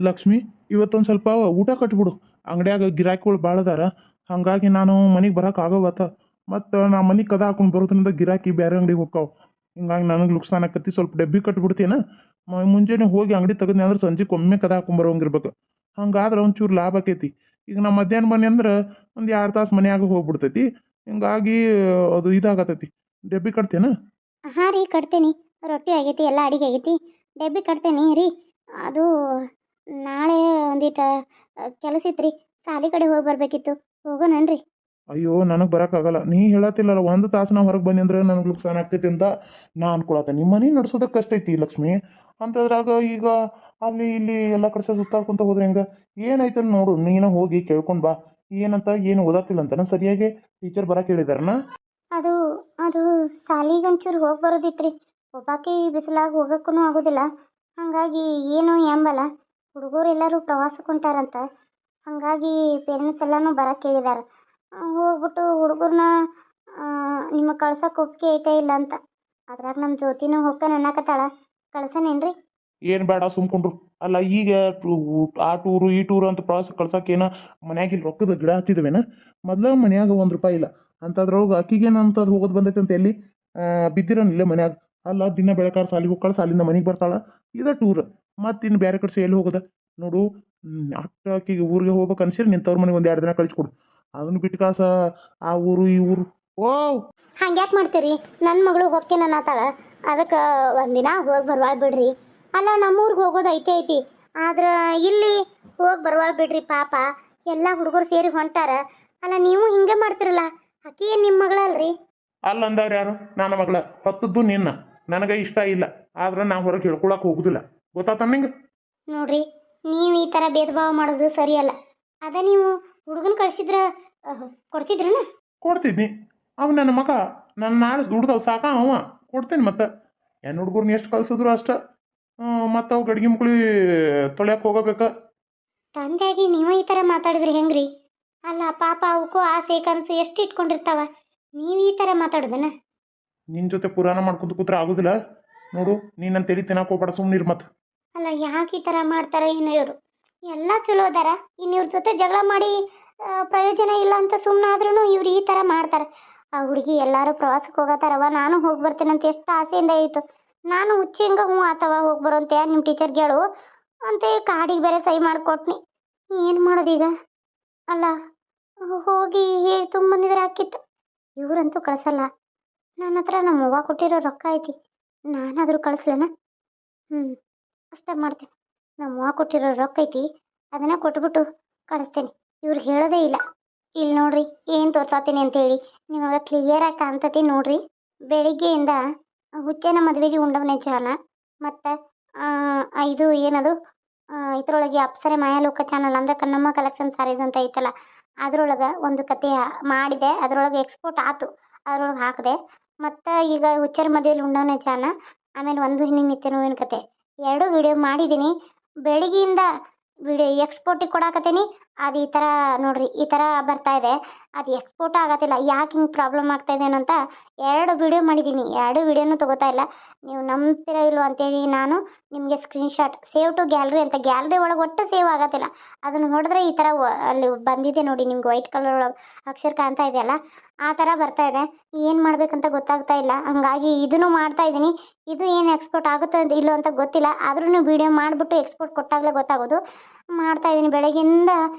ಲಕ್ಷ್ಮಿ, ಇವತ್ತೊಂದು ಸ್ವಲ್ಪ ಊಟ ಕಟ್ಬಿಡು. ಅಂಗಡ್ಯಾಗ ಗಿರಾಕಿಗಳು ಭಾಳ ಅದಾರ. ಹಾಗಾಗಿ ನಾನು ಮನೆಗೆ ಬರೋಕೆ ಆಗವತ್ತ. ಮತ್ತು ನಾ ಮನೆಗೆ ಕದ ಹಾಕೊಂಡು ಬರೋದ್ರಿಂದ ಗಿರಾಕಿ ಬೇರೆ ಅಂಗಡಿಗೆ ಹೋಗ್ತಾವೆ. ಹಿಂಗಾಗಿ ನನಗೆ ನುಕ್ಸಾನ್ ಆಕತಿ. ಸ್ವಲ್ಪ ಡಬ್ಬಿ ಕಟ್ಬಿಡ್ತೀನ. ಮುಂಜಾನೆ ಹೋಗಿ ಅಂಗಡಿ ತೆಗೆದ್ನಿ ಅಂದ್ರೆ ಸಂಜೆಗೆ ಒಮ್ಮೆ ಕದ ಹಾಕೊಂಡು ಬರೋಂಗಿರ್ಬೇಕು. ಹಂಗಾದ್ರೆ ಒಂಚೂರು ಲಾಭ ಆಕೈತಿ. ಈಗ ನಾ ಮಧ್ಯಾಹ್ನ ಬನ್ನಿ ಅಂದ್ರೆ ಒಂದು 2 ತಾಸು ಮನ್ಯಾಗ ಹೋಗ್ಬಿಡ್ತೈತಿ. ಹಿಂಗಾಗಿ ಅದು ಇದಾಗತೈತಿ. ಡಬ್ಬಿ ಕಟ್ತೇನ? ಹಾಂ ರೀ, ಕಟ್ತೇನೆ. ರೊಟ್ಟಿ ಆಗೈತಿ, ಎಲ್ಲ ಅಡಿಗೆ ಆಗೈತಿ. ಡಬ್ಬಿ ಕಟ್ತೇನೆ ರೀ. ಅದು ನಾಳೆ ಒಂದಿಟ್ಟು ಕೆಲಸ ಇತ್ರಿ. ಸಾಲಿ ಕಡೆ ಹೋಗಿ ಬರಬೇಕಿತ್ತು. ಹೋಗೋಣನ್ರಿ? ಅಯ್ಯೋ, ನನಗೆ ಬರೋಕ್ಕಾಗಲ್ಲ. ನೀ ಹೇಳತ್ತಿಲ್ಲಲ್ಲ 1 ತಾಸು ನಾ ಹೊರಗೆ ಬನ್ನಿ ಅಂದ್ರೆ ನನಗೆ ನುಕ್ಸಾನ್ ಆಗ್ತೈತಿ ಅಂತ ನಾ ಅನ್ಕೊಳತ್ತೆ. ನಿಮ್ಮ ಮನೆ ನಡ್ಸೋದಕ್ಕೆ ಕಷ್ಟ ಐತಿ ಲಕ್ಷ್ಮಿ. ಅಂಥದ್ರಾಗ ಈಗ ಅಲ್ಲಿ ಇಲ್ಲಿ ಎಲ್ಲ ಕಡೆ ಸುತ್ತಾಡ್ಕೊಂತ ಹೋದ್ರೆ ಹೆಂಗೆ? ಏನಾಯ್ತು ನೋಡು, ನೀನು ಹೋಗಿ ಕೇಳ್ಕೊಂಡು ಬಾ. ಏನಂತ, ಏನು ಓದತ್ತಿಲ್ಲ ಅಂತನ ಸರಿಯಾಗಿ? ಟೀಚರ್ ಬರಕ್ಕೆ ಹೇಳಿದಾರನ? ಅದು ಅದು ಸಾಲಿಗಂಚೂರು ಹೋಗಿ ಬರೋದಿತ್ರಿ. ಒಬ್ಬಾಕಿ ಬಿಸಿಲಾಗ ಹೋಗೋಕ್ಕೂ ಆಗೋದಿಲ್ಲ. ಹಾಗಾಗಿ ಏನು ಎಂಬಲ್ಲ. ಹುಡುಗರು ಎಲ್ಲರೂ ಪ್ರವಾಸಕ್ಕೆ ಹೊಂಟಾರಂತ. ಹಾಗಾಗಿ ಪೇರೆಂಟ್ಸ್ ಎಲ್ಲನೂ ಬರಕ್ಕೆ ಹೇಳಿದಾರೆ. ಹೋಗ್ಬಿಟ್ಟು ಹುಡುಗರನ್ನ ನಿಮಗೆ ಕಳ್ಸೋಕೆ ಒಪ್ಪಿಗೆ ಐತೆ ಇಲ್ಲ ಅಂತ. ಅದ್ರಾಗ ನಮ್ಮ ಜ್ಯೋತಿನೂ ಹೋಗ್ತಾನೆ ಅನ್ನಕತ್ತಾಳ. ಕಳ್ಸನೇನ್ರಿ? ಏನು ಬೇಡ, ಸುಮ್ಕೊಂಡ್ರು. ಅಲ್ಲ ಈಗ ಆ ಟೂರು ಈ ಟೂರು ಅಂತ ಪ್ರವಾಸ ಕಳ್ಸಕ್ಕೇನ ಮನ್ಯಾಗ ಇಲ್ಲಿ ರೊಕ್ಕದ ಗಿಡ ಹತ್ತಿದವೇನ? ಮೊದ್ಲ ಮನ್ಯಾಗ ₹1 ಇಲ್ಲ ಅಂಥದ್ರೊಳಗೆ ಅಕ್ಕಿಗೇನಂತದ್ದು ಹೋಗೋದು ಬಂದೈತೆ ಅಂತ ಎಲ್ಲಿ ಬಿದ್ದಿರನಿಲ್ಲ ಮನ್ಯಾಗ. ಅಲ್ಲ ದಿನ ಬೆಳಕಾರ ಸಾಲಿಗೆ ಹೋಗ್ಕಳ, ಸಾಲಿಂದ ಮನೆಗೆ ಬರ್ತಾಳ, ಇದ ಟೂರ್. ಮತ್ತು ಇನ್ನು ಬೇರೆ ಕಡೆ ಎಲ್ಲಿ ಹೋಗೋದ ನೋಡು. ಅಕ್ಕ ಆಕಿಗೆ ಊರಿಗೆ ಹೋಗ್ಬೇಕು ಅನ್ಸಿರಿ ನಿಂತವ್ರ ಮನೆಗೆ 1-2 ದಿನ ಕಳಿಸ್ಕೊಡು. ಅದನ್ನು ಬಿಟ್ಟು ಕಾಸ ಆ ಊರು ಈ ಊರು. ಓ, ಹಂಗ್ಯಾಕೆ ಮಾಡ್ತೀರಿ? ನನ್ನ ಮಗಳು ಹೊಕ್ಕೇನ ಅನ್ನತಾಳ. ಅದಕ್ಕೆ ಒಂದಿನ ಹೋಗಿ ಬರ್ವಾಳ್ ಬಿಡ್ರಿ. ಅಲ್ಲ, ನಮ್ಮೂರಿಗೆ ಹೋಗೋದು ಐತಿ. ಆದ್ರೆ ಇಲ್ಲಿ ಹೋಗಿ ಬರ್ವಾಳ್ ಬಿಡ್ರಿ ಪಾಪ. ಎಲ್ಲ ಹುಡುಗರು ಸೇರಿ ಹೊಂಟಾರ. ಅಲ್ಲ, ನೀವು ಹಿಂಗೆ ಮಾಡ್ತಿರಲ್ಲ. ಆಕಿ ಏನು ನಿಮ್ಮ ಮಗಳಲ್ರಿ? ಅಲ್ಲ ಅಂದವ್ರು ಯಾರು? ನನ್ನ ಮಗಳ ಹೊತ್ತದ್ದು ನಿನ್ನ. ನನಗೆ ಇಷ್ಟ ಇಲ್ಲ, ಆದ್ರೆ ನಾ ಹೊರಗೆ ಹೇಳ್ಕೊಳಕ್ಕೆ ಹೋಗುದಿಲ್ಲ. ಗೊತ್ತಾತ ನಿಂಗೆ? ನೋಡ್ರಿ, ನೀವು ಈ ಥರ ಭೇದ ಭಾವ ಮಾಡೋದು ಸರಿಯಲ್ಲ. ಅದ ನೀವು ಹುಡುಗನ ಕಳ್ಸಿದ್ರ ಕೊಡ್ತಿದ್ರನ? ಕೊಡ್ತಿದ್ನಿ. ಅವ ನನ್ನ ಮಗ. ನನ್ನ ನಾಳೆ ದುಡ್ದವ್ ಸಾಕ ಅವ. ಕೊಡ್ತೇನೆ ಮತ್ತೆ. ಹೆಣ್ಣು ಹುಡುಗರ್ನ ಎಷ್ಟು ಕಳ್ಸಿದ್ರು ಅಷ್ಟ. ಮತ್ತು ಅವು ಗಡ್ಗೆ ಮುಕ್ಳಿ ತೊಳ್ಯಾಕೆ ಹೋಗಬೇಕ. ತಂದೆಯಾಗಿ ನೀವು ಈ ಥರ ಮಾತಾಡಿದ್ರೆ ಹೆಂಗ್ರಿ? ಅಲ್ಲ ಪಾಪ, ಅವಕ್ಕೂ ಆಸೆ ಕನಸು ಎಷ್ಟು ಇಟ್ಕೊಂಡಿರ್ತಾವ. ನೀವು ಈ ಥರ ಮಾತಾಡೋದನ? ನಿನ್ನ ಜೊತೆ ಪುರಾಣ ಮಾಡ್ಕೊಂತ ಕೂತ್ರೆ ಆಗೋದಿಲ್ಲ. ನೋಡು, ನೀನು ನನ್ನ ತಲೆ ತಿನ್ನಕ್ಕೆ ಹೋಗ್ಬೇಡ, ಸುಮ್ಮನಿರು ಮತ್ತೆ. ಅಲ್ಲ, ಯಾಕೆ ಈ ಥರ ಮಾಡ್ತಾರೆ ಇನ್ನು ಇವರು? ಎಲ್ಲ ಚಲೋ ಅದಾರ. ಇನ್ನು ಇವ್ರ ಜೊತೆ ಜಗಳ ಮಾಡಿ ಪ್ರಯೋಜನ ಇಲ್ಲ ಅಂತ ಸುಮ್ಮನಾದ್ರೂ ಇವ್ರು ಈ ಥರ ಮಾಡ್ತಾರೆ. ಆ ಹುಡುಗಿ ಎಲ್ಲರೂ ಪ್ರವಾಸಕ್ಕೆ ಹೋಗತ್ತಾರವ, ನಾನು ಹೋಗಿ ಬರ್ತೇನೆ ಅಂತ ಎಷ್ಟು ಆಸೆಯಿಂದ ಇತ್ತು. ನಾನು ಹುಚ್ಚಿ ಹಿಂಗೆ ಹ್ಞೂ ಆತವ ಹೋಗಿ ಬರೋಂತೆ ನಿಮ್ಮ ಟೀಚರ್ಗೆ ಹೇಳು ಅಂತ ಕಾಡಿಗೆ ಬೇರೆ ಸಹಿ ಮಾಡಿಕೊಟ್ನಿ. ಏನು ಮಾಡೋದೀಗ? ಅಲ್ಲ, ಹೋಗಿ ಹೇಳಿ ತುಂಬಂದಿದ್ರೆ ಹಾಕಿತ್ತು. ಇವರಂತೂ ಕಳಿಸಲ್ಲ. ನನ್ನ ಹತ್ರ ನಮ್ಮ ಅವ್ವ ಕೊಟ್ಟಿರೋ ರೊಕ್ಕ ಐತಿ. ನಾನಾದರೂ ಕಳಿಸ್ಲೇನ? ಹ್ಞೂ, ಅಷ್ಟೇ ಮಾಡ್ತೀನಿ. ನಮ್ಮ ಅವ್ವ ಕೊಟ್ಟಿರೋ ರೊಕ್ಕ ಐತಿ, ಅದನ್ನ ಕೊಟ್ಬಿಟ್ಟು ಕಳಿಸ್ತೇನೆ. ಇವ್ರು ಹೇಳೋದೇ ಇಲ್ಲ. ಇಲ್ಲಿ ನೋಡ್ರಿ, ಏನು ತೋರ್ಸಾತೀನಿ ಅಂತೇಳಿ ನಿಮಗೆ ಕ್ಲಿಯರಾಗಿ ಕಾಣ್ತತಿ ನೋಡ್ರಿ. ಬೆಳಿಗ್ಗೆಯಿಂದ ಹುಚ್ಚನ ಮದುವೆಗೆ ಉಂಡವನೇ ಚಾನ ಮತ್ತು ಇದು ಏನದು ಇದ್ರೊಳಗೆ ಅಪ್ಸರೆ ಮಾಯಾಲೋಕ ಚಾನಲ್ ಅಂದರೆ ಕನ್ನಮ್ಮ ಕಲೆಕ್ಷನ್ ಸಾರೀಸ್ ಅಂತ ಐತಲ್ಲ, ಅದ್ರೊಳಗೆ ಒಂದು ಕತೆ ಮಾಡಿದೆ. ಅದ್ರೊಳಗೆ ಎಕ್ಸ್ಪೋರ್ಟ್ ಆಯ್ತು, ಅದ್ರೊಳಗೆ ಹಾಕಿದೆ. ಮತ್ತು ಈಗ ಹುಚ್ಚರ ಮದುವೆಯಲ್ಲಿ ಉಂಡವನೇ ಚಾನ, ಆಮೇಲೆ ಒಂದು ಹೆಣ್ಣಿನ ನಿತ್ಯ ನೋವಿನ ಕತೆ, 2 ವಿಡಿಯೋ ಮಾಡಿದ್ದೀನಿ. ಬೆಳಿಗ್ಗೆಯಿಂದ ವಿಡಿಯೋ ಎಕ್ಸ್ಪೋರ್ಟಿಗೆ ಕೊಡಾಕತ್ತೀನಿ. ಅದು ಈ ಥರ ನೋಡ್ರಿ, ಈ ಥರ ಬರ್ತಾ ಇದೆ. ಅದು ಎಕ್ಸ್ಪೋರ್ಟ್ ಆಗತ್ತಿಲ್ಲ. ಯಾಕೆ ಹಿಂಗೆ ಪ್ರಾಬ್ಲಮ್ ಆಗ್ತಾ ಇದೆ ಅಂತ 2 ವಿಡಿಯೋ ಮಾಡಿದ್ದೀನಿ. 2 ವಿಡಿಯೋನೂ ತೊಗೋತಾ ಇಲ್ಲ. ನೀವು ನಂಬ್ತೀರಾ ಇಲ್ವೋ ಅಂತೇಳಿ ನಾನು ನಿಮಗೆ ಸ್ಕ್ರೀನ್ಶಾಟ್ ಸೇವ್ ಟು ಗ್ಯಾಲರಿ ಅಂತ, ಗ್ಯಾಲರಿ ಒಳಗೆ ಒಟ್ಟು ಸೇವ್ ಆಗತ್ತಿಲ್ಲ. ಅದನ್ನು ಹೊಡೆದ್ರೆ ಈ ಥರ ಅಲ್ಲಿ ಬಂದಿದೆ ನೋಡಿ, ನಿಮ್ಗೆ ವೈಟ್ ಕಲರ್ ಒಳಗೆ ಅಕ್ಷರ ಕಾಣ್ತಾ ಇದೆಯಲ್ಲ, ಆ ಥರ ಬರ್ತಾ ಇದೆ. ಏನು ಮಾಡಬೇಕಂತ ಗೊತ್ತಾಗ್ತಾ ಇಲ್ಲ. ಹಾಗಾಗಿ ಇದನ್ನು ಮಾಡ್ತಾ ಇದ್ದೀನಿ. ಇದು ಏನು ಎಕ್ಸ್ಪೋರ್ಟ್ ಆಗುತ್ತೋ ಇಲ್ಲೋ ಅಂತ ಗೊತ್ತಿಲ್ಲ. ಆದ್ರೂ ವಿಡಿಯೋ ಮಾಡಿಬಿಟ್ಟು ಎಕ್ಸ್ಪೋರ್ಟ್ ಕೊಟ್ಟಾಗಲೇ ಗೊತ್ತಾಗೋದು. ಮಾಡ್ತಾ ಇದ್ದೀನಿ. ಬೆಳಗ್ಗೆಯಿಂದ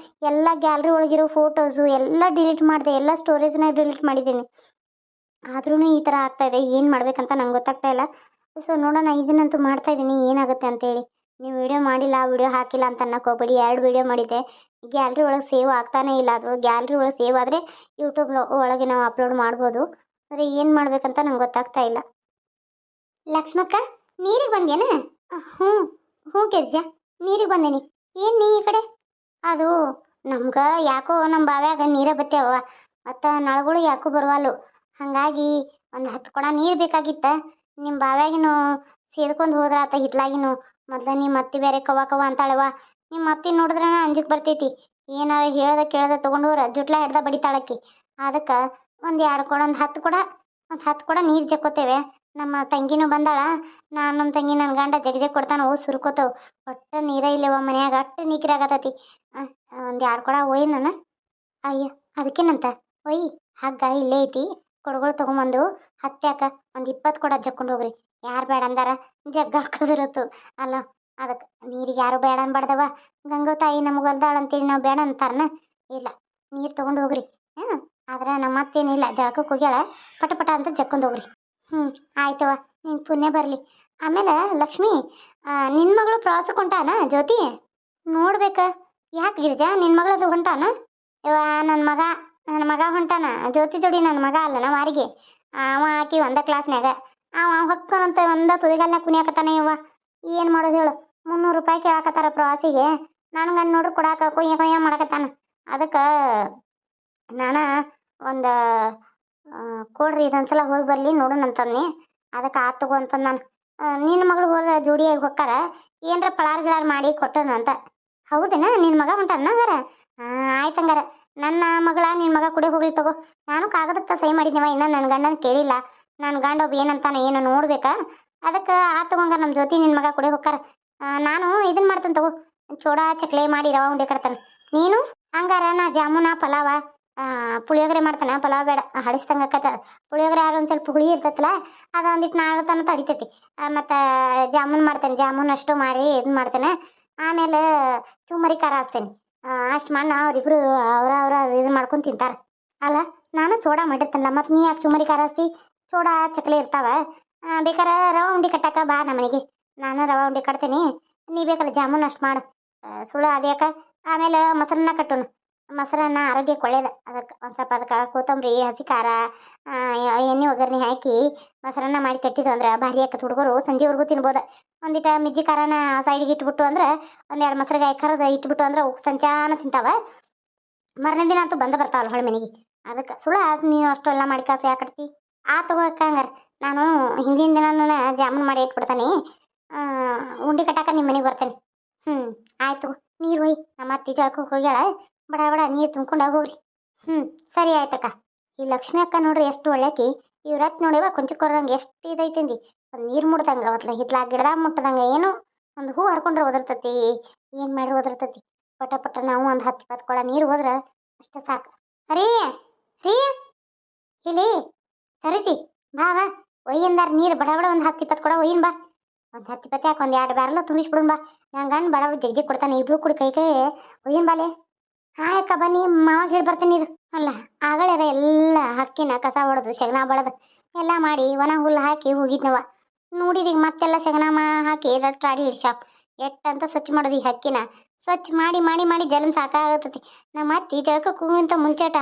ಎಲ್ಲ ಗ್ಯಾಲರಿ ಒಳಗಿರೋ ಫೋಟೋಸು ಎಲ್ಲ ಡಿಲೀಟ್ ಮಾಡಿದೆ. ಎಲ್ಲ ಸ್ಟೋರೇಜ್ನ ಡಿಲೀಟ್ ಮಾಡಿದ್ದೀನಿ. ಆದ್ರೂ ಈ ಥರ ಆಗ್ತಾಯಿದೆ. ಏನು ಮಾಡಬೇಕಂತ ನಂಗೆ ಗೊತ್ತಾಗ್ತಾ ಇಲ್ಲ. ಸೊ ನೋಡೋಣ, ಇದನ್ನಂತೂ ಮಾಡ್ತಾ ಇದ್ದೀನಿ, ಏನಾಗುತ್ತೆ ಅಂತೇಳಿ. ನೀವು ವಿಡಿಯೋ ಮಾಡಿಲ್ಲ, ವಿಡಿಯೋ ಹಾಕಿಲ್ಲ ಅಂತ ಅನ್ನಕ್ಕೆ ಹೋಗ್ಬೇಡಿ. 2 ವಿಡಿಯೋ ಮಾಡಿದ್ದೆ. ಗ್ಯಾಲರಿ ಒಳಗೆ ಸೇವ್ ಆಗ್ತಾನೇ ಇಲ್ಲ. ಅದು ಗ್ಯಾಲರಿ ಒಳಗೆ ಸೇವ್ ಆದರೆ ಯೂಟ್ಯೂಬ್ ಒಳಗೆ ನಾವು ಅಪ್ಲೋಡ್ ಮಾಡ್ಬೋದು. ಆದರೆ ಏನು ಮಾಡಬೇಕಂತ ನಂಗೆ ಗೊತ್ತಾಗ್ತಾ ಇಲ್ಲ. ಲಕ್ಷ್ಮಕ್ಕ, ನೀರಿಗೆ ಬಂದೇನ? ಹ್ಞೂ ಹ್ಞೂ ಗಿರ್ಜ, ನೀರಿಗೆ ಬಂದೇನಿ. ಏನು ನೀ ಈ ಕಡೆ? ಅದು ನಮ್ಗೆ ಯಾಕೋ ನಮ್ಮ ಬಾವ್ಯಾಗ ನೀರೇ ಬತ್ತೇವ, ಮತ್ತು ನಳಗಳು ಯಾಕೋ ಬರವಲ್ಲು. ಹಾಗಾಗಿ ಒಂದು 10 ಕೊಡ ನೀರು ಬೇಕಾಗಿತ್ತ. ನಿಮ್ಮ ಬಾವ್ಯಾಗಿನೂ ಸೇದ್ಕೊಂಡು ಹೋದ್ರ ಆತ ಹಿತ್ಲಾಗಿನೂ. ಮೊದ್ಲು ನಿಮ್ಮ ಅತ್ತಿ ಬೇರೆ ಕವ ಕವ ಅಂತಾಳವ. ನಿಮ್ಮ ಅತ್ತಿ ನೋಡಿದ್ರೆ ಅಂಜಿಕೆ ಬರ್ತೈತಿ. ಏನಾರ ಹೇಳ್ದೆ ಕೇಳ್ದೆ ತೊಗೊಂಡೋರ ಜುಟ್ಲ ಹಿಡ್ದ ಬಡಿತಾಳಕ್ಕಿ. ಅದಕ್ಕೆ ಒಂದು 2 ಕೊಡ, ಒಂದು 10 ಕೊಡ ನೀರು ಜಕ್ಕೋತೇವೆ. ನಮ್ಮ ತಂಗಿನೂ ಬಂದಾಳ. ನಮ್ಮ ತಂಗಿ ನನ್ನ ಗಂಡ ಜಗ್ ಕೊಡ್ತಾನ ಓ ಸುರ್ಕೋತಾವ. ಒಟ್ಟ ನೀರ ಇಲ್ಲವ ಮನ್ಯಾಗ ಅಟ್ಟು ನೀಕಿರಾಗತೈತಿ. ಒಂದು 2 ಕೊಡ ಒಯ್ ನಾನು. ಅಯ್ಯ ಅದಕ್ಕೇನಂತ ಒಯ್, ಹಗ್ಗ ಇಲ್ಲೇ ಐತಿ, ಕೊಡಗಳು ತೊಗೊಂಬಂದು ಹತ್ಯಾಕ ಒಂದು 20 ಕೊಡ ಜಕ್ಕೊಂಡು ಹೋಗ್ರಿ. ಯಾರು ಬೇಡ ಅಂದಾರ, ಜಗ್ಗ ಹಾಕೋದಿರತ್ತು ಅಲ್ಲ. ಅದಕ್ಕೆ ನೀರಿಗೆ ಯಾರು ಬೇಡ ಅನ್ಬಾರ್ದವ. ಗಂಗೋ ತಾಯಿ ನಮಗೆ ಹೊಲ್ದಾಳ ಅಂತೇಳಿ ನಾವು ಬೇಡ ಅಂತಾರನ? ಇಲ್ಲ, ನೀರು ತೊಗೊಂಡು ಹೋಗ್ರಿ. ಆದ್ರೆ ನಮ್ಮ ಮತ್ತೇನಿಲ್ಲ, ಜಳಕಕ್ಕೆ ಹೋಗ್ಯಾಳ, ಪಟ ಪಟ ಅಂತ ಜಕ್ಕೊಂಡು ಹೋಗ್ರಿ. ಆಯ್ತವ, ನಿನ್ ಪುಣ್ಯ ಬರಲಿ. ಆಮೇಲೆ ಲಕ್ಷ್ಮಿ, ನಿನ್ನ ಮಗಳು ಪ್ರವಾಸಕ್ಕೆ ಹೊಂಟಾನ ಜ್ಯೋತಿ? ನೋಡ್ಬೇಕ. ಯಾಕೆ ಗಿರಿಜಾ, ನಿನ್ನ ಮಗಳದು ಹೊಂಟಾನ? ಇವ ನನ್ನ ಮಗ ಹೊಂಟಾನ ಜ್ಯೋತಿ ಜೋಡಿ. ನನ್ನ ಮಗ ಅಲ್ಲನ ವಾರಿಗೆ. ಅವ ಆಕಿ ಒಂದ ಕ್ಲಾಸ್ನಾಗ. ಅವ ಹೊಕ್ಕನಂತ ಒಂದ ತುದಿಗಾಲ್ನಾಗ ಕುಣಿಯಾಕತ್ತಾನ. ಇವ ಏನು ಮಾಡೋದು ಹೇಳು? 300 ರೂಪಾಯಿ ಕೇಳಾಕತ್ತಾರ ಪ್ರವಾಸಿಗೆ. ನಾನು ಗಂಡು ನೋಡ್ರಿ ಕೊಡಾಕ ಕೊಯ್ಯ ಕೊಯ್ಯ ಮಾಡಕತ್ತಾನ. ಅದಕ್ಕೆ ನಾನು ಒಂದು ಕೊಡ್ರಿ, ಇದೊಂದ್ಸಲ ಹೋಗಿ ಬರಲಿ ನೋಡೋಣ ಅಂತಂದು. ಅದಕ್ಕೆ ಆತು ತಗೋ ಅಂತಂದು ನಾನು. ನಿನ್ನ ಮಗಳು ಹೋದ್ರೆ ಜೋಡಿಯಾಗಿ ಹೊಕ್ಕಾರ, ಏನರ ಪಳಾರ್ ಗಿಳಾರ್ ಮಾಡಿ ಕೊಟ್ಟನು ಅಂತ. ಹೌದೇನ? ನಿನ್ನ ಮಗ ಹೊಂಟಾನ ಹಂಗಾರ? ಆಯ್ತಂಗಾರ. ನನ್ನ ಮಗಳ ನಿನ್ನ ಮಗ ಕೂಡ ಹೋಗ್ಲಿ ತಗೋ. ನಾನು ಕಾಗದಕ್ಕೆ ಸಹಿ ಮಾಡಿದ್ನವ, ಇನ್ನು ನನ್ನ ಗಂಡನ ಕೇಳಿಲ್ಲ. ನನ್ನ ಗಂಡ ಒಬ್ಬ ಏನಂತಾನ ಏನು ನೋಡ್ಬೇಕಾ. ಅದಕ್ಕೆ ಆತು ತಗೊಂಗಾರ, ನಮ್ಮ ಜ್ಯೋತಿ ನಿನ್ನ ಮಗ ಕೂಡ ಹೋಗ್ತಾರ. ನಾನು ಇದನ್ನ ಮಾಡ್ತೇನೆ ತಗೋ, ಚೂಡಾ ಚಕ್ಲೆ ಮಾಡಿ ರವಾ ಉಂಡೆ ಕಟ್ತಾನೆ. ನೀನು ಹಂಗಾರ ನಾ ಜಾಮೂನ ಪಲಾವ ಪುಳಿಯೋಗರೆ ಮಾಡ್ತಾನೆ. ಪಲಾವ್ ಬೇಡ, ಹಡಿಸ್ದಂಗೆ ಆಕತ್ತ. ಪುಳಿಯೋಗರೆ ಯಾರು ಒಂದು ಸ್ವಲ್ಪ ಹುಳಿ ಇರ್ತೈತಲ್ಲ, ಅದು ಒಂದಿಟ್ಟು ನಾಳೆ ತನಕ ತಡಿತೈತಿ. ಮತ್ತು ಜಾಮೂನ್ ಮಾಡ್ತೇನೆ, ಜಾಮೂನ್ ಅಷ್ಟು ಮಾಡಿ ಇದನ್ನ ಮಾಡ್ತೇನೆ. ಆಮೇಲೆ ಚುಮ್ಮರಿ ಖಾರ ಹಾಕ್ತೇನೆ. ಅಷ್ಟು ಮಾಡಿ ಅವ್ರಿಬ್ರು ಅವ್ರ ಇದು ಮಾಡ್ಕೊಂಡು ತಿಂತಾರೆ. ಅಲ್ಲ, ನಾನು ಚೂಡ ಮಾಡಿರ್ತೇನಲ್ಲ, ಮತ್ತು ನೀ ಯಾಕೆ ಚುಮ್ಮರಿ ಖಾರ ಹಚ್ತಿ? ಚೂಡ ಚಕ್ಲಿ ಇರ್ತಾವ. ಬೇಕಾರೆ ರವಾ ಉಂಡೆ ಕಟ್ಟಾಕ ಬಾ ನಮ್ಮನೆಗೆ, ನಾನು ರವಾ ಉಂಡೆ ಕಟ್ತೀನಿ. ನೀ ಬೇಕಲ್ಲ ಜಾಮೂನ್ ಅಷ್ಟು ಮಾಡು. ಸುಳ್ಳು ಅದ್ಯಾಕ. ಆಮೇಲೆ ಮೊಸರನ್ನ ಕಟ್ಟೋನು. ಮೊಸರನ್ನ ಆರೋಗ್ಯಕ್ಕೆ ಒಳ್ಳೇದು. ಅದಕ್ಕೆ ಒಂದು ಸ್ವಲ್ಪ ಅದಕ್ಕೆ ಕೊತ್ತಂಬರಿ, ಹಸಿ ಖಾರ, ಎಣ್ಣೆ ಒಗ್ಗರಣೆ ಹಾಕಿ ಮೊಸರನ್ನ ಮಾಡಿ ಕಟ್ಟಿದ್ದು ಅಂದ್ರೆ ಭಾರಿ ಆಕತ್. ಹುಡುಗರು ಸಂಜೆವರೆಗೂ ತಿನ್ಬೋದು. ಒಂದಿಟ್ಟು ಮಿಜ್ಜಿ ಖಾರನ ಸೈಡಿಗೆ ಇಟ್ಬಿಟ್ಟು ಅಂದ್ರೆ, 1-2 ಮೊಸರುಗಾಯಿ ಕರೆದು ಇಟ್ಬಿಟ್ಟು ಅಂದ್ರೆ ಸಂಚಾನ ತಿಂತಾವ. ಮರನೇ ದಿನ ಅಂತೂ ಬಂದ ಬರ್ತಾವಲ್ಲ ಹೊಳೆ ಮನೆಗೆ. ಅದಕ್ಕೆ ಸುಳ್ಳು ನೀವು ಅಷ್ಟೆಲ್ಲ ಮಾಡಿ ಕಾಸು ಯಾಕಡ್ತಿ? ಆ ತಗೋಕಂಗಾರ ನಾನು ಹಿಂದಿನ ದಿನ ಜಾಮೂನ್ ಮಾಡಿ ಇಟ್ಬಿಡ್ತಾನೆ. ಉಂಡೆ ಕಟ್ಟಾಕ ನಿಮ್ಮ ಮನೆಗೆ ಬರ್ತೇನೆ. ಆಯ್ತು, ನೀರು ಒಯ್. ನಮ್ಮ ಅತ್ತಿ ಜಳಕಕ್ಕೆ ಹೋಗ್ಯಾಳ, ಬಡ ಬಡ ನೀರು ತುಂಬ್ಕೊಂಡು ಹೋಗ್ರಿ. ಸರಿ ಆಯ್ತಕ್ಕ. ಈ ಲಕ್ಷ್ಮಿ ಅಕ್ಕ ನೋಡ್ರಿ ಎಷ್ಟು ಒಳ್ಳೆಕಿ. ಇವ್ರತ್ ನೋಡಿವ ಕೊಂಚಕೊರಂಗೆ ಎಷ್ಟು ಇದೈತಂದಿ. ಒಂದು ನೀರು ಮುಡ್ದಂಗೆ ಅವತ್ಲ ಹಿತ್ಲ ಗಿಡದಾಗ ಮುಟ್ಟದಂಗೆ, ಏನೋ ಒಂದು ಹೂ ಹರ್ಕೊಂಡ್ರೆ ಓದಿರ್ತತಿ. ಏನು ಮಾಡ್ರಿ ಓದಿರ್ತತಿ. ಪಟ ಪಟ ನಾವು ಒಂದು 10-20 ಕೊಡ ನೀರು ಹೋದ್ರೆ ಅಷ್ಟೇ ಸಾಕು. ರೀ ರೀ ಇಲ್ಲಿ ಸರಿಜಿ ಬಾ ಬಾ, ಒಯ್ಯಂದಾರ ನೀರು ಬಡ ಬಡ ಒಂದು 10-20 ಕೊಡ ಒಯ್ಯನ್ ಬಾ. ಒಂದು 10-20 ಯಾಕೆ, ಒಂದು 2 ಬ್ಯಾರಲ್ಲ ತುಂಬಿಸ್ಬಿಡೋಣ ಬಾ. ನಂಗೆ ಗಂಡು ಬಡ ಬಡ ಜಗ್ಜಿ ಕೊಡ್ತಾನೆ. ಇಬ್ರು ಕುಡಿ ಕೈ ಕೈ ಒಯ್ಯನ್ ಬಾಲೆ. ಹಾಯಕ್ಕ ಬನ್ನಿ, ಮಾವಾಗ ಹೇಳಿ ಬರ್ತೇನೆ ನೀರು. ಅಲ್ಲ, ಆಗಳರ ಎಲ್ಲ ಹಕ್ಕಿನ ಕಸ ಹೊಡೆದು ಸೆಗಣ ಬಳದು ಎಲ್ಲ ಮಾಡಿ ಒಣ ಹುಲ್ಲು ಹಾಕಿ ಹೋಗಿದ್ನವ. ನೋಡಿರಿ ಮತ್ತೆಲ್ಲ ಸೆಗಣ ಹಾಕಿ ರಟ್ಟಾಡಿ ಹಿಡ್ಸಾಪ್ ಎಟ್ಟಂತ ಸ್ವಚ್ಛ ಮಾಡೋದು. ಈ ಹಕ್ಕಿನ ಸ್ವಚ್ಛ ಮಾಡಿ ಮಾಡಿ ಮಾಡಿ ಜಲಮ್ ಸಾಕಾಗತ್ತತಿ. ನಮ್ಮ ಅತ್ತಿ ಜಳಕಕ್ಕೆ ಹೋಗುವಂತ ಮುಂಚೆಟ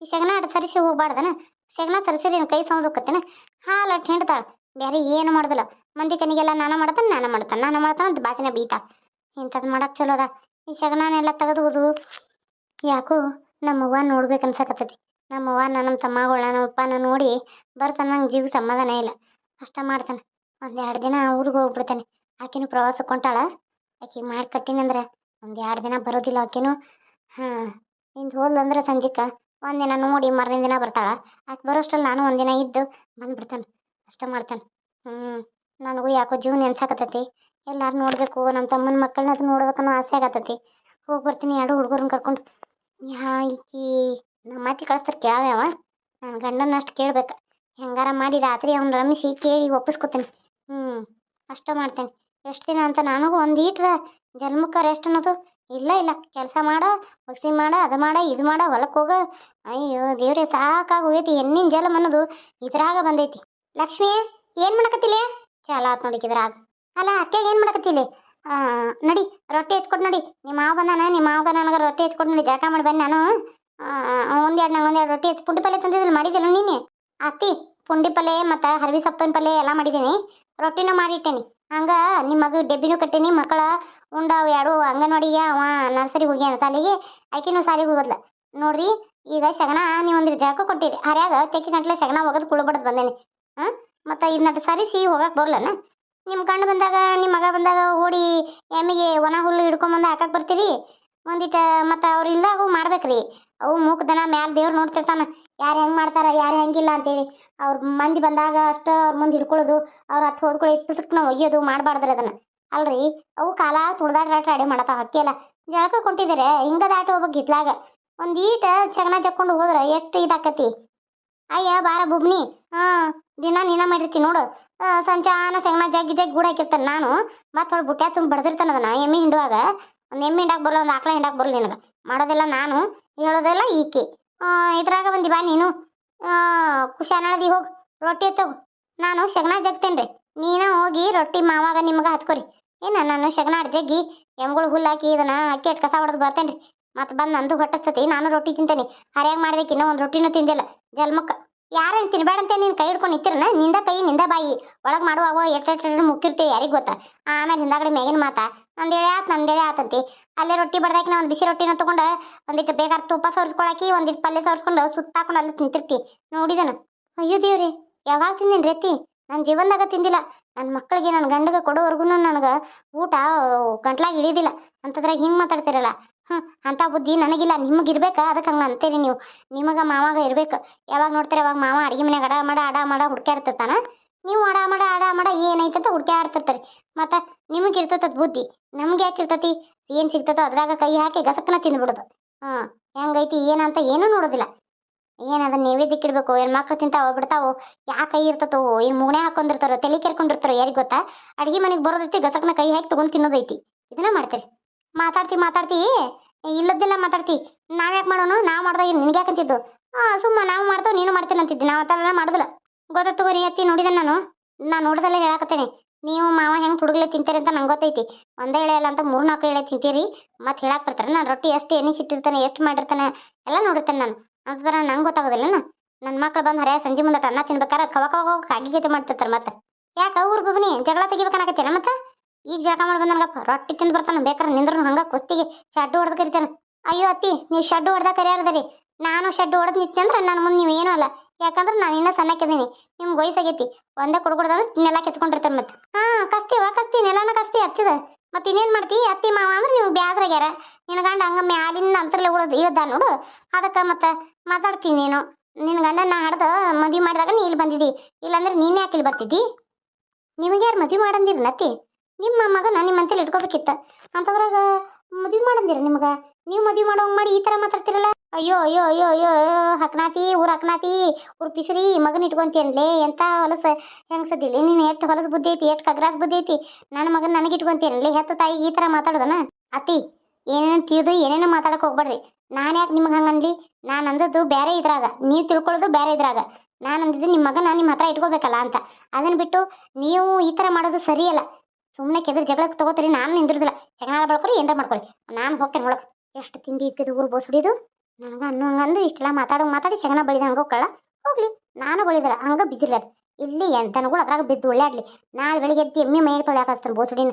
ಈ ಸೆಗಣ ಅಟ್ ಸರಿಸಿ ಹೋಗ್ಬಾರ್ದನ. ಸೆಗಣ ಸರಿಸಿರಿ ಕೈ ಸೌದಕ್ಕತ್ತೇನ. ಹಾಲು ಅಟ್ ಹಿಂಡ್ತಾಳ, ಬೇರೆ ಏನು ಮಾಡೋದಿಲ್ಲ. ಮಂದಿ ಕನಿಗೆಲ್ಲ ನಾನು ಮಾಡ್ತಾನೆ ಅಂತ ಬಾಸಿನ ಬೀತಾ. ಇಂಥದ್ದು ಮಾಡಕ್ಕೆ ಚಲೋ ಅದ. ಈ ಸೆಗಣನೆಲ್ಲ ತೆಗೆದು ಯಾಕೋ ನಮ್ಮವ್ವ ನೋಡ್ಬೇಕು ಅನ್ಸಕತ್ತೈತಿ. ನಮ್ಮವ್ವ ನಮ್ಮ ತಮ್ಮಗಳ ನಮ್ಮ ಅಪ್ಪನ ನೋಡಿ ಬರ್ತಾನೆ. ನಂಗೆ ಜೀವ ಸಮಾಧಾನ ಇಲ್ಲ. ಅಷ್ಟ ಮಾಡ್ತಾನೆ. 1-2 ದಿನ ಊರಿಗೆ ಹೋಗ್ಬಿಡ್ತಾನೆ. ಆಕೆನು ಪ್ರವಾಸಕ್ಕೆ ಹೊಂಟಾಳ. ಆಕೆ ಮಾಡಿ ಕಟ್ಟಿನಂದ್ರೆ 1-2 ದಿನ ಬರೋದಿಲ್ಲ ಆಕೆನು. ಇಂದು ಹೋದ್ಲಂದ್ರೆ ಸಂಜೆಗೆ ಒಂದಿನ ನೋಡಿ ಮರನೇ ದಿನ ಬರ್ತಾಳ. ಆಕೆ ಬರೋಷ್ಟಲ್ಲಿ ನಾನು ಒಂದಿನ ಇದ್ದು ಬಂದ್ಬಿಡ್ತಾನೆ. ಅಷ್ಟ ಮಾಡ್ತಾನೆ. ನನಗೂ ಯಾಕೋ ಜೀವ ನೆನ್ಸಾಕತ್ತೈತಿ. ಎಲ್ಲಾರು ನೋಡಬೇಕು, ನಮ್ಮ ತಮ್ಮನ ಮಕ್ಕಳನ್ನ ಅದು ನೋಡ್ಬೇಕನ್ನೋ ಆಸೆ ಆಗತ್ತೈತಿ. ಹೋಗಿ ಬರ್ತೀನಿ 2 ಹುಡುಗರನ್ನ ಕರ್ಕೊಂಡು. ಈಕಿ ನಮ್ಮ ಅತ್ತಿ ಕಳಿಸ್ತಾರೆ ಕೇಳಾವ. ನನ್ನ ಗಂಡನ ಅಷ್ಟು ಕೇಳ್ಬೇಕು. ಹೆಂಗಾರ ಮಾಡಿ ರಾತ್ರಿ ಅವ್ನ ರಮಿಸಿ ಕೇಳಿ ಒಪ್ಪಿಸ್ಕೊತೀನಿ. ಅಷ್ಟ ಮಾಡ್ತೇನೆ. ಎಷ್ಟು ದಿನ ಅಂತ ನನಗೂ ಒಂದು ಈಟ್ರ ಜನ್ಮಕ್ಕೆ ರೆಸ್ಟ್ ಅನ್ನೋದು ಇಲ್ಲ. ಕೆಲಸ ಮಾಡ, ಬಗ್ಸಿ ಮಾಡ, ಅದು ಮಾಡ, ಇದು ಮಾಡ, ಹೊಲಕ್ಕೆ ಹೋಗ. ಅಯ್ಯೋ ದೇವ್ರೆ, ಸಾಕಾಗಿ ಹೋಗೈತಿ. ಹೆಣ್ಣಿನ ಜಲಮ್ ಅನ್ನೋದು ಇದ್ರಾಗ ಬಂದೈತಿ. ಲಕ್ಷ್ಮಿ, ಏನು ಮಾಡಕತ್ತಿಲ್ಲ? ಚಾಲ ಆತ್ ನೋಡಿಕಿದ್ರಾಗ. ಅಲ್ಲ ಅಕ್ಕೆ, ಏನು ಮಾಡಕತ್ತಿಲ್ಲ? ನಡಿ ರೊಟ್ಟಿ ಹೆಚ್ಕೊಟ್ಟು ನಡಿ. ನಿಮ್ಮ ಮಾವ ಬಂದಾನ, ನಿಮ್ಮ ಮಾವಗ ನನಗೆ ರೊಟ್ಟಿ ಹೆಚ್ಕೊಟ್ಟು ನಡಿ. ಜಳಕ ಮಾಡಿ ಬನ್ನಿ. ನಾನು ಒಂದೆರಡು ರೊಟ್ಟಿ ಹೆಚ್ಚು ಪುಂಡಿ ಪಲ್ಯ ತಂದಿದ್ದಿಲ್ಲ, ಮಾಡಿದ್ದೇನೆ ನೀನೆ ಅತ್ತಿ. ಪುಂಡಿ ಪಲ್ಯ ಮತ್ತು ಹರವಿ ಸೊಪ್ಪಿನ ಪಲ್ಯ ಎಲ್ಲ ಮಾಡಿದ್ದೀನಿ. ರೊಟ್ಟಿನೂ ಮಾಡಿಟ್ಟೇನಿ. ಹಂಗೆ ನಿಮ್ಮ ಮಗ ಡೆಬ್ಬಿನೂ ಕಟ್ಟೀನಿ. ಮಕ್ಕಳ ಉಂಡಾವು 2 ಅಂಗನವಾಡಿಗೆ. ಅವ ನರ್ಸರಿಗೆ ಹೋಗ್ಯಾನ ಸಾಲಿಗೆ, ಆಕಿನೂ ಸಾಲಿಗೆ ಹೋಗೋದ್ಲ ನೋಡ್ರಿ. ಈಗ ಶಗನ ನೀವು ಒಂದಿರು ಜಳಕ ಕೊಟ್ಟಿರಿ. ಹರ್ಯಾಗ ತೆಕ್ಕಿ ಗಂಟ್ಲೆ ಶಗನ ಒಗದು ಕುಳ್ಬಡ್ದು ಬಂದೇನಿ. ಮತ್ತು ಇದನ್ನ ಸರಿಸಿ ಹೋಗಕ್ಕೆ ಬರ್ಲನ? ನಿಮ್ಮ ಗಂಡು ಬಂದಾಗ, ನಿಮ್ಮ ಮಗ ಬಂದಾಗ ಓಡಿ ಎಮ್ಮಿಗೆ ಒಣ ಹುಲ್ಲು ಹಿಡ್ಕೊಂಬಂದು ಹಾಕಕ್ಕೆ ಬರ್ತೀರಿ. ಒಂದಿಟ್ಟು ಮತ್ತು ಅವ್ರು ಇಲ್ದಾಗ ಮಾಡ್ಬೇಕ್ರಿ. ಅವು ಮೂಕದನ ಮ್ಯಾಲ ದೇವ್ರು ನೋಡ್ತಿರ್ತಾನ, ಯಾರು ಹೆಂಗೆ ಮಾಡ್ತಾರ ಯಾರು ಹೆಂಗಿಲ್ಲ ಅಂತೇಳಿ. ಅವ್ರ ಮಂದಿ ಬಂದಾಗ ಅಷ್ಟು ಅವ್ರ ಮುಂದೆ ಹಿಡ್ಕೊಳ್ಳೋದು, ಅವ್ರ ಹತ್ತು ಹೋದ್ಕೊಳ್ಳಿ ಇತ್ತು ಒಯ್ಯೋದು ಮಾಡಬಾರ್ದ್ರಿ ಅದನ್ನು. ಅಲ್ರಿ ಅವು ಕಾಲ ತುಳ್ದಾಡ್ರಾಟ ಅಡಿ ಮಾಡತಾವ ಹಕ್ಕಿಯಲ್ಲ. ಜಳಕ ಕೊಟ್ಟಿದ್ದಾರೆ ಹಿಂಗ ದಾಟ ಹೋಗ್ಬೇಕು ಹಿತ್ಲಾಗ. ಒಂದು ಈಟ ಚಗನ ಜಕ್ಕೊಂಡು ಹೋದ್ರೆ ಎಷ್ಟು ಇದಾಕತಿ. ಅಯ್ಯ ಬಾರ ಬುಬ್ನಿ, ದಿನ ನೀನ ಮಾಡಿರ್ತಿ ನೋಡು. ಸಂಚಾನ ಸೆಗಣ ಜಗ್ಗಿ ಜಗ್ಗಿ ಗೂಡು ಹಾಕಿರ್ತಾನೆ ನಾನು. ಮತ್ತೆ ಹೊಳ್ ಬುಟ್ಟ್ಯಾ ತುಂಬ ಬಡ್ದಿರ್ತಾನೆ ಅದನ್ನ ಎಮ್ಮೆ ಹಿಂಡುವಾಗ. ಒಂದು ಎಮ್ಮೆ ಹಿಂಡಾಕ್ ಬರಲ್ಲ, ಒಂದು ಆಕಳ ಹಿಂಡಾಕ್ ಬರಲ್ಲ ನಿನಗೆ. ಮಾಡೋದಿಲ್ಲ ನಾನು, ಹೇಳೋದಿಲ್ಲ ಈಕೆ. ಇದ್ರಾಗ ಬಂದಿ ಬಾ ನೀನು. ಕುಶಾನಳದಿ ಹೋಗಿ ರೊಟ್ಟಿ ಹಚ್ಚೋಗು. ನಾನು ಸೆಗಣ ಜಗ್ತೇನೆ ರೀ, ನೀನು ಹೋಗಿ ರೊಟ್ಟಿ ಮಾವಾಗ ನಿಮ್ಗೆ ಹಚ್ಕೊರಿ. ಏನು ನಾನು ಸೆಗಣ ಜಗ್ಗಿ ಎಮ್ಗಳು ಹುಲ್ಲು ಹಾಕಿ ಇದನ್ನ ಅಕ್ಕಿ ಅಟ್ ಕಸ ಹೊಡೆದು ಬರ್ತೇನೆ ರೀ. ಮತ್ತೆ ಬಂದು ನಂದು ಹೊಟ್ಟಿಸ್ತತಿ, ನಾನು ರೊಟ್ಟಿ ತಿಂತೇನೆ. ಹರಿಯಾಗಿ ಮಾಡ್ಬೇಕು, ಇನ್ನೂ ಒಂದು ರೊಟ್ಟಿನೂ ತಿಂದಿಲ್ಲ ಜಲ್ಮಕ್ಕ. ಯಾರೇನು ತಿನ್ಬೇಡಂತೆ ನೀನು ಕೈ ಹಿಡ್ಕೊಂಡು ನಿಂತಿರನ, ನಿಂದ ಕೈ ನಿಂದ ಬಾಯಿ ಒಳಗೆ ಮಾಡುವಾಗ ಎಟ್ಟು ಮುಕ್ಕಿರ್ತೀವಿ ಯಾರಿಗೆ ಗೊತ್ತಾ. ಆಮೇಲೆ ಹಿಂದಾಗಡೆ ಮೇಗಿನ ಮಾತಾ ನಂದೇಳೆ ಆತಂತಿ. ಅಲ್ಲೇ ರೊಟ್ಟಿ ಬಡ್ದಾಕಿ ಒಂದು ಬಿಸಿ ರೊಟ್ಟಿನ ತೊಗೊಂಡು ಒಂದಿಟ್ಟು ಬೇಕಾದ್ರೆ ತುಪ್ಪ ಸವರ್ಸ್ಕೊಳಕಿ, ಒಂದಿಟ್ಟು ಪಲ್ಯ ಸವರ್ಸ್ಕೊಂಡು ಸುತ್ತಾಕೊಂಡು ಅಲ್ಲಿ ತಿಂತಿರ್ತಿ ನೋಡಿದನ. ಅಯ್ಯೋ ದೇವ್ರಿ, ಯಾವಾಗ ತಿಂದೇನು ರೀತಿ? ನನ್ನ ಜೀವನದಾಗ ತಿಂದಿಲ್ಲ. ನನ್ನ ಮಕ್ಕಳಿಗೆ ನನ್ನ ಗಂಡಗೆ ಕೊಡೋವರೆಗೂ ನನಗೆ ಊಟ ಗಂಟ್ಲಾಗ ಇಳಿದಿಲ್ಲ. ಅಂಥದ್ರಾಗ ಹಿಂಗೆ ಮಾತಾಡ್ತಿರಲ್ಲ. ಅಂಥ ಬುದ್ಧಿ ನನಗಿಲ್ಲ, ನಿಮಗಿರ್ಬೇಕಾ? ಅದಕ್ಕೆ ಹಂಗೆ ಅಂತೀರಿ ನೀವು. ನಿಮಗೆ ಮಾವಾಗ ಇರ್ಬೇಕು. ಯಾವಾಗ ನೋಡ್ತೀರಿ ಅವಾಗ ಮಾವ ಅಡುಗೆ ಮನೆಯಾಗ ಅಡ ಮಾಡ ಹುಡ್ಕ್ಯಾಡ್ತಿರ್ತಾನ. ನೀವು ಅಡ ಮಾಡ ಏನೈತೆ ಅಂತ ಹುಡ್ಕ್ಯಾಡ್ತಿರ್ತಾರೆ. ಮತ್ತು ನಿಮಗೆ ಇರ್ತತದ ಬುದ್ಧಿ, ನಮ್ಗೆ ಯಾಕೆ ಇರ್ತತಿ? ಏನು ಸಿಗ್ತತೋ ಅದ್ರಾಗ ಕೈ ಹಾಕಿ ಗಸಕ್ಕನ ತಿಂದ್ಬಿಡೋದು. ಹೆಂಗೈತಿ ಏನಂತ ಏನೂ ನೋಡೋದಿಲ್ಲ. ಏನು ಅದನ್ನ ನೈವೇದ್ಯಕ್ಕೆ ಇಡಬೇಕು, ಏನು ಮಕ್ಳು ತಿಂತಾವೋ ಬಿಡ್ತಾವೋ, ಯಾಕೆ ಕೈ ಇರ್ತತೋ, ಏನು ಮುಗಣೆ ಹಾಕೊಂಡಿರ್ತಾರೋ, ತಲೆ ಕೆರ್ಕೊಂಡಿರ್ತಾರೋ ಯಾರಿಗೆ ಗೊತ್ತಾ? ಅಡುಗೆ ಮನೆಗೆ ಬರೋದೈತಿ ಗಸಕ್ಕನ ಕೈ ಹಾಕಿ ತೊಗೊಂಡು ತಿನ್ನೋದೈತಿ. ಇದನ್ನ ಮಾಡ್ತೀರಿ. ಮಾತಾಡ್ತಿ ಇಲ್ಲದಿಲ್ಲ ಮಾತಾಡ್ತಿ. ನಾವ್ಯಾಕೆ ಮಾಡೋಣ? ನಾವು ಮಾಡ್ದಾಗ ನಿನ್ಗೆ ಯಾಕಂತಿದ್ದು? ಸುಮ್ಮ ನಾವು ಮಾಡ್ತಾವ ನೀನು ಮಾಡ್ತೇನೆ ಅಂತಿದ್ದಿ. ನಾವು ಅದೆಲ್ಲ ಮಾಡೋದಿಲ್ಲ. ಗೊತ್ತಾಯ್ತು ತಗೋರಿ ಅತ್ತಿ, ನೋಡಿದೆ ನಾನು ನೋಡ್ದಲ್ಲೇ ಹೇಳಕತ್ತೇನೆ. ನೀವು ಮಾವ ಹೆಂಗೆ ಹುಡುಗಲೇ ತಿಂತೀರಿ ಅಂತ ನಂಗೆ ಗೊತ್ತೈತಿ. ಒಂದೇ ಎಳೆ ಇಲ್ಲ ಅಂತ 3-4 ಎಳೆ ತಿಂತೀರಿ. ಮತ್ತೆ ಹೇಳಕ್ಕೆ ಬರ್ತಾರೆ ನಾನು ರೊಟ್ಟಿ ಎಷ್ಟು ಎಣ್ಣಿಸಿಟ್ಟಿರ್ತಾನೆ, ಎಷ್ಟು ಮಾಡಿರ್ತಾನೆ ಎಲ್ಲ ನೋಡಿರ್ತೇನೆ ನಾನು. ಅಂತಂದ್ರೆ ನಂಗೆ ಗೊತ್ತಾಗೋದಿಲ್ಲ. ನನ್ನ ಮಕ್ಳು ಬಂದು ಹರಿಯ ಸಂಜೆ ಮುಂದට ಅನ್ನ ತಿನ್ಬೇಕಾರೆ ಕವ ಕಾಗಿಗೀತೆ ಮಾಡ್ತಿರ್ತಾರೆ. ಮತ್ತೆ ಯಾಕೆ ಊರು ಬಬ್ನಿ ಜಗಳ ತೆಗಿಬೇಕನ್ನಕತ್ತೇನ? ಮತ್ತೆ ಈಗ ಜಳಕ ಮಾಡಿ ಬಂದು ನನಗೆ ರೊಟ್ಟಿ ತಿಂದು ಬರ್ತಾನೆ. ಬೇಕಾರೆ ನಿಂದ್ರೂ ಹಂಗೆ ಕುಸ್ತಿಗೆ ಶಡ್ಡು ಹೊಡೆದು ಕರಿತಾನೆ. ಅಯ್ಯೋ ಅತ್ತಿ, ನೀವು ಶಡ್ಡು ಹೊಡೆದಾಗ ಕರಿಯಾರದರಿ. ನಾನು ಶಡ್ಡು ಹೊಡೆದು ನಿಂತೆ ಅಂದ್ರೆ ನನ್ನ ಮುಂದೆ ನೀವು ಏನೂ ಅಲ್ಲ. ಯಾಕಂದ್ರೆ ನಾನು ಇನ್ನೂ ಸಣ್ಣಕ್ಕಿದ್ದೀನಿ, ನಿಮ್ಗೆ ವಯಸ್ಸಾಗೈತಿ. ಒಂದೇ ಕೊಡ್ಕೊಡ್ದಂದ್ರೆ ನೆಲ ಕೆಚ್ಕೊಂಡಿರ್ತಾರೆ. ಮತ್ತೆ ಕಸ್ತಿ ನೆಲನ ಕಸ್ತಿ ಹತ್ತಿದ. ಮತ್ತೆ ಇನ್ನೇನು ಮಾಡ್ತಿ? ಅತ್ತಿ ಮಾವ ಅಂದ್ರೆ ನೀವು ಬ್ಯಾಸ್ರಾಗ್ಯಾರ. ನಿನ್ನ ಗಂಡ ಹಂಗ ಮ್ಯಾಲಿಂದ ಅಂತರಲ್ಲೇ ಇಳ್ದ ನೋಡು. ಅದಕ್ಕೆ ಮತ್ತೆ ಮಾತಾಡ್ತೀನಿ ನೀನು. ನಿನ್ನ ಗಂಡನ ಹಡ್ದು ಮದುವೆ ಮಾಡಿದಾಗ ನೀ ಇಲ್ಲಿ ಬಂದಿದ್ದಿ, ಇಲ್ಲಾಂದ್ರೆ ನೀನು ಯಾಕೆ ಇಲ್ಲಿ ಬರ್ತಿದ್ದಿ? ನಿಮಗೆ ಯಾರು ಮದುವೆ ಮಾಡಂದಿರಿ ನತ್ತಿ? ನಿಮ್ಮ ಮಗನ ನಿಮ್ಮ ಅಂತೇಳಿ ಇಟ್ಕೋಬೇಕಿತ್ತ. ಅಂತದ್ರಾಗ ಮದುವೆ ಮಾಡಂದಿರ ನಿಮ್ಗೆ? ನೀವು ಮದುವೆ ಮಾಡೋಂಗೆ ಮಾಡಿ ಈ ಥರ ಮಾತಾಡ್ತಿರಲ್ಲ. ಅಯ್ಯೋ ಅಯ್ಯೋ ಅಯ್ಯೋ ಅಯ್ಯೋ ಹಕ್ನಾತಿ ಊರು ಪಿಸ್ರಿ ಮಗನ ಇಟ್ಕೊಂತೀಯನ್ಲೇ. ಎಂಥ ಹೊಲಸು ಹೆಂಗಸದಿಲ್ಲ ನೀನು. ಎಷ್ಟು ಹೊಲಸು ಬುದ್ಧಿ ಐತಿ, ಎಷ್ಟು ಕಗ್ರಾಸ್ ಬುದ್ಧಿ ಐತಿ. ನನ್ನ ಮಗನ ನನಗೆ ಇಟ್ಕೊಂತೀಯನ್ಲೇ. ಹೆತ್ತ ತಾಯಿಗೆ ಈ ಥರ ಮಾತಾಡೋದನ? ಅತ್ತಿ ಏನೇನು ತಿಳಿದು ಏನೇನೋ ಮಾತಾಡಕ್ಕೆ ಹೋಗ್ಬೇಡ್ರಿ. ನಾನು ಯಾಕೆ ನಿಮ್ಗೆ ಹಂಗೆ ಅನ್ಲಿ? ನಾನು ಅಂದದ್ದು ಬೇರೆ ಇದ್ರಾಗ, ನೀವು ತಿಳ್ಕೊಳ್ಳೋದು ಬೇರೆ ಇದ್ರಾಗ. ನಾನು ಅಂದಿದ್ದು ನಿಮ್ಮ ಮಗನ ನಿಮ್ಮ ಹತ್ರ ಇಟ್ಕೋಬೇಕಲ್ಲ ಅಂತ. ಅದನ್ನು ಬಿಟ್ಟು ನೀವು ಈ ಥರ ಮಾಡೋದು ಸರಿಯಲ್ಲ. ಸುಮ್ಮನೆ ಕೆದ್ರ ಜಗಳಕ್ಕೆ ತಗೋತೀರಿ. ನಾನು ನಿಂದಿರೋದಿಲ್ಲ. ಜಗಳ ಬಳ್ಕೊರಿ ಏನಾರ ಮಾಡ್ಕೊಳ್ಳಿ. ನಾನು ಹೋಗ್ತೇನೆ ಒಳಗೆ. ಎಷ್ಟು ತಿಂಡಿ ಇಕ್ಕಿದ್ದು ಊರು ಬೋಸ್ ಹೊಡಿದು ನನಗೆ ಅನ್ನೋ ಹಂಗಂದು ಇಷ್ಟೆಲ್ಲ ಮಾತಾಡಿ ಸೆಗಣ ಬಳಿದ ಹಂಗೆ ಹೋಗ್ಕೊಳ್ಳ ಹೋಗ್ಲಿ. ನಾನು ಬಳಿದಿಲ್ಲ ಹಂಗೆ ಬಿದ್ದಿಲ್ಲ. ಇಲ್ಲಿ ಎಂತನಗಳು ಅದ್ರಾಗ ಬಿದ್ದು ಒಳ್ಳೆ ಆಡ್ಲಿ. ನಾಳೆ ಬೆಳಿಗ್ಗೆ ಎದ್ದು ಎಮ್ಮೆ ಮೈಗೆ ತೊಳ್ಯಾಕ ಹಚ್ತಾನೆ ಬೋಸುಡಿನ.